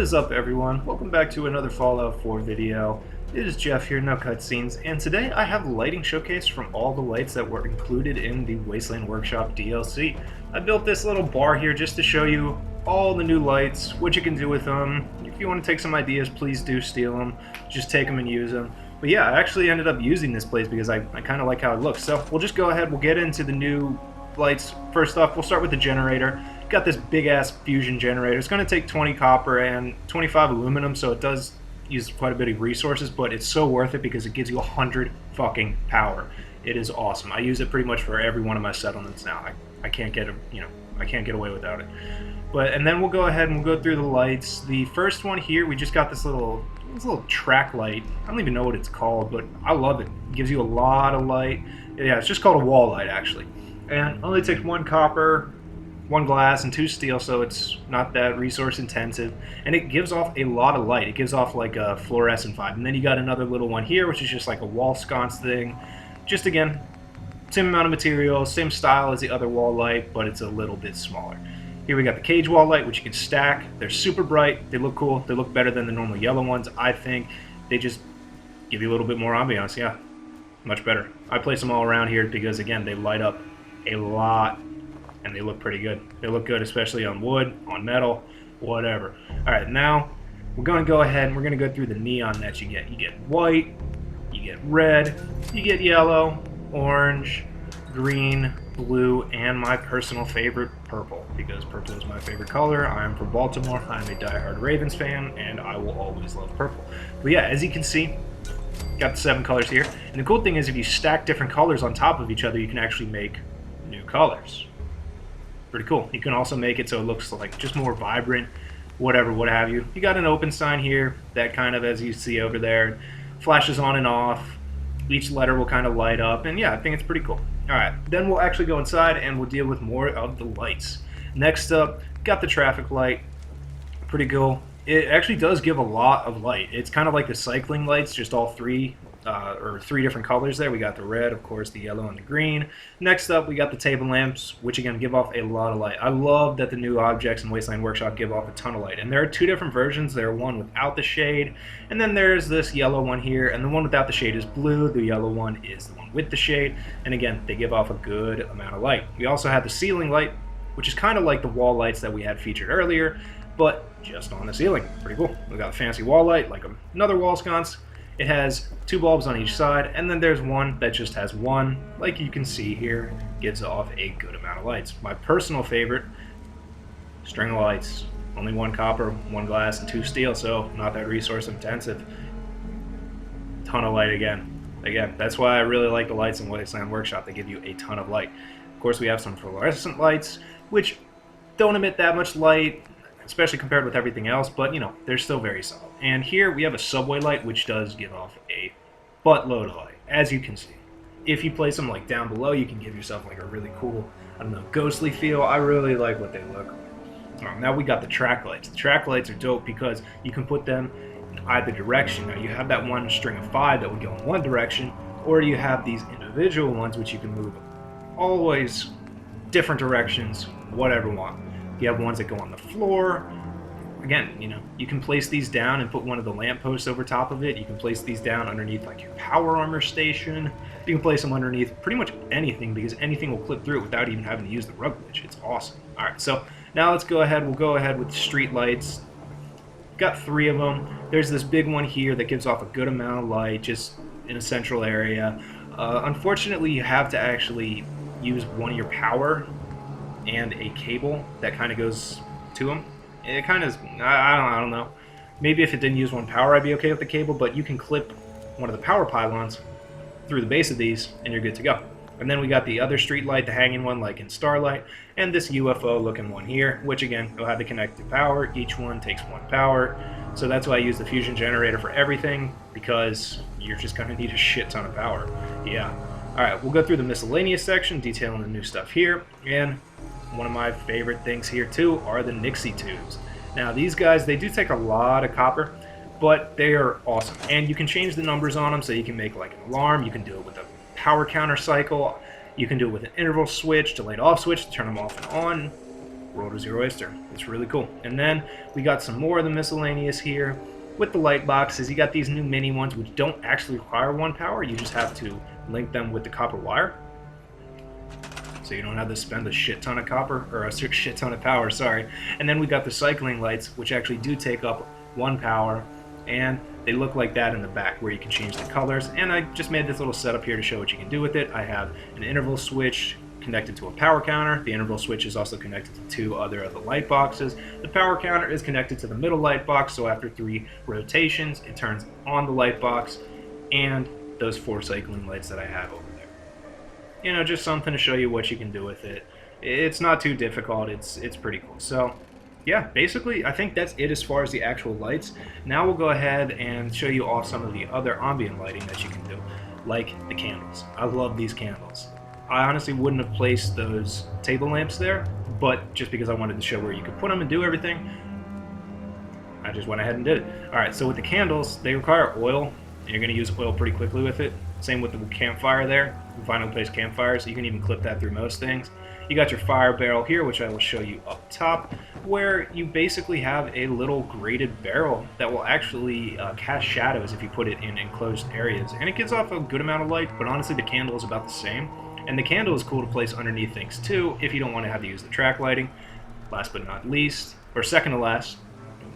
is up, everyone? Welcome back to another Fallout 4 video. It is Jeff here, no cutscenes, and today I have a lighting showcase from all the lights that were included in the Wasteland Workshop DLC. I built this little bar here just to show you all the new lights, what you can do with them. If you want to take some ideas, please do steal them. Just take them and use them. But yeah, I actually ended up using this place because I kind of like how it looks. So we'll just go ahead, we'll get into the new lights. First off, we'll start with the generator. Got this big ass fusion generator. It's going to take 20 copper and 25 aluminum, so it does use quite a bit of resources, but it's so worth it because it gives you 100 fucking power. It is awesome. I use it pretty much for every one of my settlements now. I can't get I can't get away without it. And then we'll go ahead and we'll go through the lights. The first one here, we just got this little track light. I don't even know what it's called, but I love it. It gives you a lot of light. Yeah, it's just called a wall light actually, and only takes 1 copper, 1 glass, and 2 steel, so it's not that resource intensive, and it gives off a lot of light. It gives off like a fluorescent vibe. And then you got another little one here, which is just like a wall sconce thing. Just again, same amount of material, same style as the other wall light, but it's a little bit smaller. Here we got the cage wall light, which you can stack. They're super bright, they look cool, they look better than the normal yellow ones, I think. They just give you a little bit more ambiance, yeah, much better. I place them all around here because, again, they light up a lot, and they look pretty good. They look good, especially on wood, on metal, whatever. Alright, now we're going to go ahead and we're going to go through the neon that you get. You get white, you get red, you get yellow, orange, green, blue, and my personal favorite, purple, because purple is my favorite color. I am from Baltimore, I'm a diehard Ravens fan, and I will always love purple. But yeah, as you can see, got the 7 colors here. And the cool thing is if you stack different colors on top of each other, you can actually make new colors. Pretty cool. You can also make it so it looks like just more vibrant, whatever, what have you. You got an open sign here that kind of, as you see over there, flashes on and off. Each letter will kind of light up, and yeah, I think it's pretty cool. Alright, then we'll actually go inside and we'll deal with more of the lights. Next up, got the traffic light. Pretty cool. It actually does give a lot of light. It's kind of like the cycling lights, just all 3 different colors there. We got the red, of course, the yellow, and the green. Next up, we got the table lamps, which again give off a lot of light. I love that the new objects in Wasteland Workshop give off a ton of light. And there are 2 different versions. There are one without the shade, and then there's this yellow one here, and the one without the shade is blue. The yellow one is the one with the shade, and again, they give off a good amount of light. We also have the ceiling light, which is kind of like the wall lights that we had featured earlier, but just on the ceiling. Pretty cool. We got a fancy wall light, like another wall sconce. It has 2 bulbs on each side, and then there's one that just has 1, like you can see here, gives off a good amount of lights. My personal favorite, string of lights. Only 1 copper, 1 glass, and 2 steel, so not that resource intensive. Ton of light again. Again, that's why I really like the lights in Wasteland Workshop. They give you a ton of light. Of course, we have some fluorescent lights, which don't emit that much light, especially compared with everything else, but you know, they're still very solid. And here we have a subway light, which does give off a buttload of light, as you can see. If you place them like down below, you can give yourself like a really cool, I don't know, ghostly feel. I really like what they look like. Now we got the track lights. The track lights are dope because you can put them in either direction. Now you have that one string of 5 that would go in one direction, or you have these individual ones which you can move always different directions, whatever you want. You have ones that go on the floor. Again, you know, you can place these down and put one of the lampposts over top of it. You can place these down underneath like your power armor station. You can place them underneath pretty much anything because anything will clip through it without even having to use the rug glitch. It's awesome. All right, so now let's go ahead. We'll go ahead with street lights. Got 3 of them. There's this big one here that gives off a good amount of light just in a central area. Unfortunately, you have to actually use one of your power and a cable that kind of goes to them. It kind of, I don't know. Maybe if it didn't use one power, I'd be okay with the cable, but you can clip one of the power pylons through the base of these, and you're good to go. And then we got the other street light, the hanging one like in Starlight, and this UFO looking one here, which again, will have the connected power. Each one takes 1 power. So that's why I use the fusion generator for everything, because you're just going to need a shit ton of power. Yeah. Alright, we'll go through the miscellaneous section, detailing the new stuff here, and one of my favorite things here too are the Nixie tubes. Now these guys, they do take a lot of copper, but they are awesome. And you can change the numbers on them, so you can make like an alarm, you can do it with a power counter cycle, you can do it with an interval switch, delayed off switch to turn them off and on. World is your oyster. It's really cool. And then we got some more of the miscellaneous here. With the light boxes, you got these new mini ones which don't actually require 1 power. You just have to link them with the copper wire. So you don't have to spend a shit ton of copper, or a shit ton of power, sorry. And then we got the cycling lights, which actually do take up 1 power, and they look like that in the back where you can change the colors. And I just made this little setup here to show what you can do with it. I have an interval switch connected to a power counter. The interval switch is also connected to 2 other of the light boxes. The power counter is connected to the middle light box, so after 3 rotations, it turns on the light box, and those 4 cycling lights that I have over there. You know, just something to show you what you can do with it. It's not too difficult. It's pretty cool. So yeah, basically I think that's it as far as the actual lights. Now we'll go ahead and show you off some of the other ambient lighting that you can do, like the candles. I love these candles. I honestly wouldn't have placed those table lamps there, but just because I wanted to show where you could put them and do everything, I just went ahead and did it. Alright, so with the candles, they require oil, and you're going to use oil pretty quickly with it. Same with the campfire there, vinyl based campfires. You can even clip that through most things. You got your fire barrel here, which I will show you up top, where you basically have a little grated barrel that will actually cast shadows if you put it in enclosed areas. And it gives off a good amount of light, but honestly the candle is about the same. And the candle is cool to place underneath things too, if you don't want to have to use the track lighting. Last but not least, or second to last,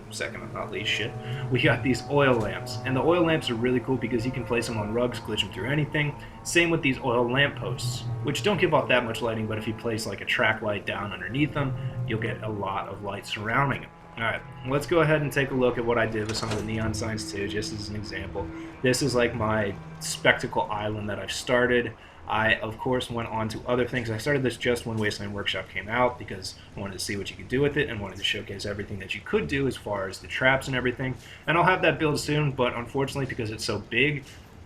second but not least, shit, we got these oil lamps. And the oil lamps are really cool because you can place them on rugs, glitch them through anything. Same with these oil lamp posts, which don't give off that much lighting, but if you place like a track light down underneath them, you'll get a lot of light surrounding them. Alright, let's go ahead and take a look at what I did with some of the neon signs too, just as an example. This is like my spectacle island that I've started. I, of course, went on to other things. I started this just when Wasteland Workshop came out because I wanted to see what you could do with it and wanted to showcase everything that you could do as far as the traps and everything. And I'll have that build soon, but unfortunately, because it's so big,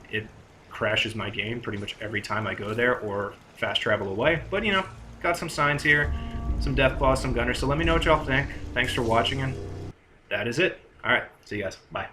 it crashes my game pretty much every time I go there or fast travel away. But, you know, got some signs here, some death claws, some gunners, so let me know what y'all think. Thanks for watching, and that is it. Alright, see you guys. Bye.